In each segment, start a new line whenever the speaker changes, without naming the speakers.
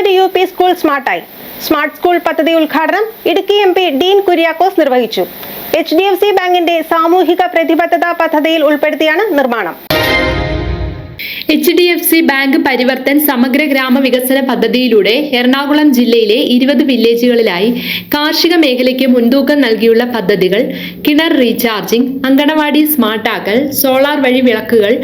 Government UP school സ്മാർട്ടായി. Smart school പദ്ധതി ഉദ്ഘാടനം ഇടുക്കി MP ഡീൻ കുര്യാക്കോസ് നിർവഹിച്ചു. HDFC ബാങ്കിന്റെ സാമൂഹിക പ്രതിബദ്ധത പദ്ധതിയിൽ ഉൾപ്പെടുത്തിയാണ് നിർമ്മാണം.
HDFC ബാങ്ക് പരിവർത്തൻ സമഗ്ര ഗ്രാമ വികസന പദ്ധതിയിലൂടെ എറണാകുളം ജില്ലയിലെ 20 വില്ലേജുകളിലായി കാർഷിക മേഖലയ്ക്ക് മുൻതൂക്കം നൽകിയുള്ള പദ്ധതികൾ കിണർ റീചാർജിംഗ്, അങ്കണവാടി സ്മാർട്ടാക്കൽ, സോളാർ വഴി വിളക്കുകൾ,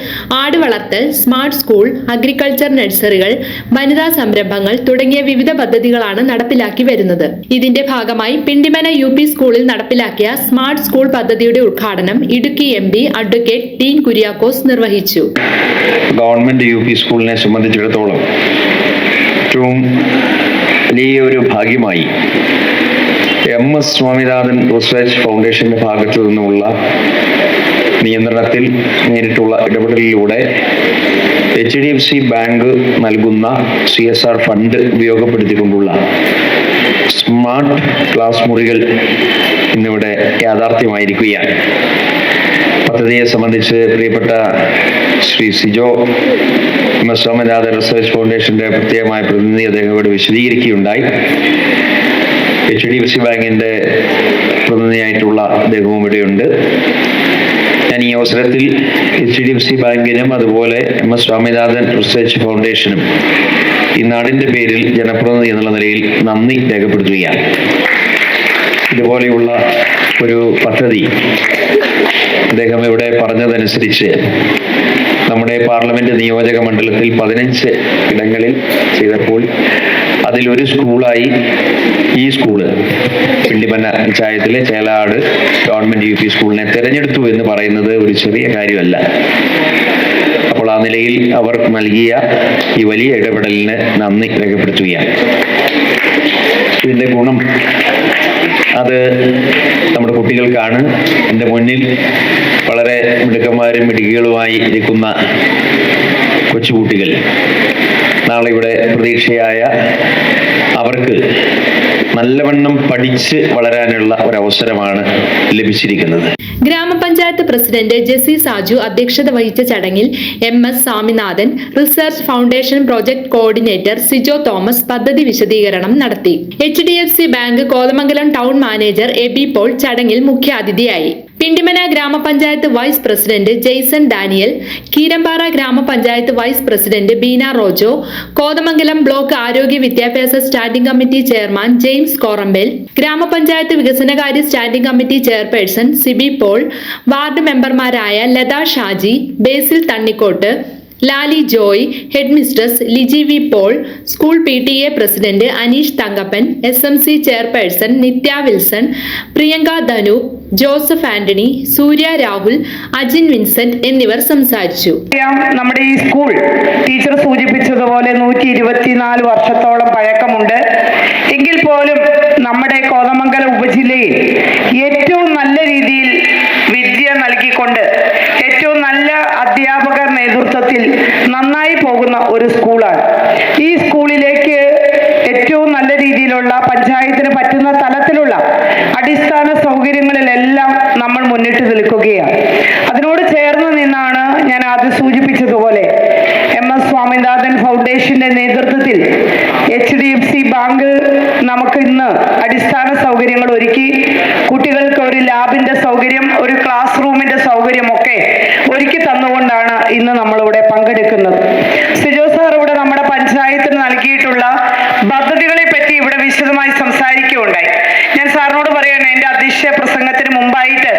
ആട് വളർത്തൽ, സ്മാർട്ട് സ്കൂൾ, അഗ്രികൾച്ചർ നഴ്സറികൾ, വനിതാ സംരംഭങ്ങൾ തുടങ്ങിയ വിവിധ പദ്ധതികളാണ് നടപ്പിലാക്കി വരുന്നത്. ഇതിന്റെ ഭാഗമായി പിണ്ടിമന UP സ്കൂളിൽ നടപ്പിലാക്കിയ സ്മാർട്ട് സ്കൂൾ പദ്ധതിയുടെ ഉദ്ഘാടനം ഇടുക്കി MP അഡ്വക്കേറ്റ് ഡീൻ കുര്യാക്കോസ് നിർവഹിച്ചു.
ഗവൺമെന്റ് UP സ്കൂളിനെ സംബന്ധിച്ചിടത്തോളം ഏറ്റവും വലിയൊരു ഭാഗ്യമായി MS സ്വാമിനാഥൻ റിസർച്ച് ഫൗണ്ടേഷന്റെ ഭാഗത്തു നിന്നുള്ള നിയന്ത്രണത്തിൽ നേരിട്ടുള്ള ഇടപെടലിലൂടെ HDFC ബാങ്ക് നൽകുന്ന CSR ഫണ്ട് ഉപയോഗപ്പെടുത്തിക്കൊണ്ടുള്ള സ്മാർട്ട് ക്ലാസ് മുറികൾ ഇന്നിവിടെ യാഥാർത്ഥ്യമായിരിക്കുകയാണ്. പദ്ധതിയെ സംബന്ധിച്ച് പ്രിയപ്പെട്ട ശ്രീ സിജോ MS സ്വാമിനാഥൻ റിസർച്ച് ഫൗണ്ടേഷന്റെ പ്രത്യേകമായ പ്രതിനിധി അദ്ദേഹം ഇവിടെ വിശദീകരിക്കുകയുണ്ടായി. HDFC ബാങ്കിന്റെ പ്രതിനിധിയായിട്ടുള്ള അദ്ദേഹവും ഇവിടെയുണ്ട്. ഞാൻ ഈ അവസരത്തിൽ HDFC ബാങ്കിനും അതുപോലെ MS സ്വാമിനാഥൻ റിസർച്ച് ഫൗണ്ടേഷനും ഈ നാടിന്റെ പേരിൽ ജനപ്രതിനിധി എന്നുള്ള നിലയിൽ നന്ദി രേഖപ്പെടുത്തുകയാണ്. ഇതുപോലെയുള്ള ഒരു പദ്ധതി അദ്ദേഹം ഇവിടെ പറഞ്ഞതനുസരിച്ച് നമ്മുടെ പാർലമെന്റ് നിയോജക മണ്ഡലത്തിൽ 15 ഇടങ്ങളിൽ ചെയ്തപ്പോൾ അതിലൊരു സ്കൂളായി ഈ സ്കൂള് പിണ്ടിമന പഞ്ചായത്തിലെ ചേലാട് ഗവൺമെന്റ് UP സ്കൂളിനെ തെരഞ്ഞെടുത്തു എന്ന് പറയുന്നത് ഒരു ചെറിയ കാര്യമല്ല. അപ്പോൾ ആ നിലയിൽ അവർ നൽകിയ ഈ വലിയ ഇടപെടലിന് നന്ദി രേഖപ്പെടുത്തുകയാണ്. ഇതിന്റെ ഗുണം അത് നമ്മുടെ കുട്ടികൾക്കാണ്. എൻ്റെ മുന്നിൽ വളരെ മിടുക്കന്മാരും മിടുക്കികളുമായി ഇരിക്കുന്ന കൊച്ചുകുട്ടികൾ നാളെ ഇവിടെ പ്രതീക്ഷയായ അവർക്ക് നല്ലവണ്ണം പഠിച്ച് വളരാനുള്ള ഒരവസരമാണ് ലഭിച്ചിരിക്കുന്നത്.
ഗ്രാമപഞ്ചായത്ത് പ്രസിഡന്റ് ജെസി സാജു അധ്യക്ഷത വഹിച്ച ചടങ്ങിൽ MS Swaminathan research foundation project coordinator Sijo Thomas പദ്ധതി വിശദീകരണം നടത്തി. HDFC bank Kothamangalam town manager Eby Paul ചടങ്ങിൽ മുഖ്യാതിഥിയായി. പിണ്ടിമന ഗ്രാമപഞ്ചായത്ത് വൈസ് പ്രസിഡന്റ് ജെയ്സൺ ഡാനിയൽ, കീരമ്പാറ ഗ്രാമപഞ്ചായത്ത് vice president Beena Rojo, Kothamangalam block ആരോഗ്യ വിദ്യാഭ്യാസ standing committee chairman James Korambel, ഗ്രാമപഞ്ചായത്ത് വികസനകാര്യ standing committee chairperson Siby Paul, ward മെമ്പർമാരായ Latha Shaji, Basil Thannikkot, Lali Joy, head mistress Liji V Paul, school PTA president Aneesh Thankappan, SMC chairperson നിത്യ വിൽസൺ, പ്രിയങ്ക ധനു, ജോസഫ് ആന്റണി, സൂര്യ രാഹുൽ, അജിൻ വിൻസെന്റ് എന്നിവർ സംസാരിച്ചു.
നമ്മുടെ ഈ സ്കൂൾ ടീച്ചർ സൂചിപ്പിച്ചതുപോലെ 124 വർഷത്തോളം പഴക്കമുണ്ട്. എങ്കിൽ പോലും നമ്മുടെ കോതമംഗലം ഉപജില്ലയിൽ ഏറ്റവും നല്ല രീതിയിൽ വിദ്യ നൽകിക്കൊണ്ട് ഏറ്റവും നല്ല അധ്യാപകർ നേതൃത്വത്തിൽ നന്നായി പോകുന്ന ഒരു സ്കൂളാണ്. ഈ സ്കൂളിലേക്ക് ഏറ്റവും നല്ല രീതിയിലുള്ള പഞ്ചായത്തിന് പറ്റുന്ന തലത്തിലുള്ള അടിസ്ഥാന സൗകര്യങ്ങളിലെല്ലാം നമ്മൾ മുന്നിട്ട് നിൽക്കുകയാണ്. അതിനോട് ചേർന്ന് നിന്നാണ് ഞാൻ ആദ്യം സൂചിപ്പിച്ചതുപോലെ MS സ്വാമിനാഥൻ ഫൗണ്ടേഷന്റെ നേതൃത്വത്തിൽ HDFC ബാങ്ക് നമുക്ക് ഇന്ന് അടിസ്ഥാന സൗകര്യങ്ങൾ ഒരുക്കി. കുട്ടികൾക്ക് ഒരു ലാബിന്റെ സൗകര്യം, ഒരു ക്ലാസ് റൂമിന്റെ സൗകര്യമൊക്കെ ഒരുക്കി തന്നുകൊണ്ടാണ് ഇന്ന് നമ്മളിവിടെ പങ്കെടുക്കുന്നത്. സിജോ സാർ ഇവിടെ നമ്മുടെ പഞ്ചായത്തിന് നൽകിയിട്ടുള്ള പദ്ധതികളെ പറ്റി ഇവിടെ വിശദമായി സംസാരിക്കുകയുണ്ടായി. ഞാൻ സാറിനോട് പറയാണ്, എൻ്റെ അധ്യക്ഷ പ്രസംഗത്തിന് മുമ്പായിട്ട്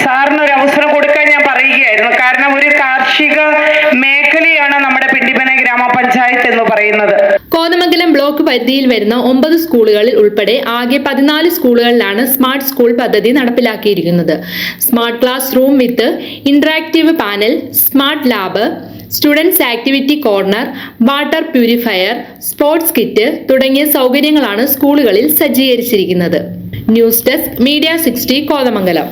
സാറിന് ഒരു അവസരം കൊടുക്കാൻ ഞാൻ പറയുകയായിരുന്നു. കാരണം ഒരു കാർഷിക മേഖലയാണ് നമ്മുടെ പിണ്ടിമന ഗ്രാമപഞ്ചായത്ത് എന്ന് പറയുന്നത്.
കോതമംഗലം ബ്ലോക്ക് പരിധിയിൽ വരുന്ന 9 സ്കൂളുകളിൽ ഉൾപ്പെടെ ആകെ 14 സ്കൂളുകളിലാണ് സ്മാർട്ട് സ്കൂൾ പദ്ധതി നടപ്പിലാക്കിയിരിക്കുന്നത്. Smart class room with interactive panel, smart lab, students activity corner, water purifier, sports kit തുടങ്ങിയ സൗകര്യങ്ങളാണ് സ്കൂളുകളിൽ സജ്ജീകരിച്ചിരിക്കുന്നത്. News desk media 60 Kothamangalam.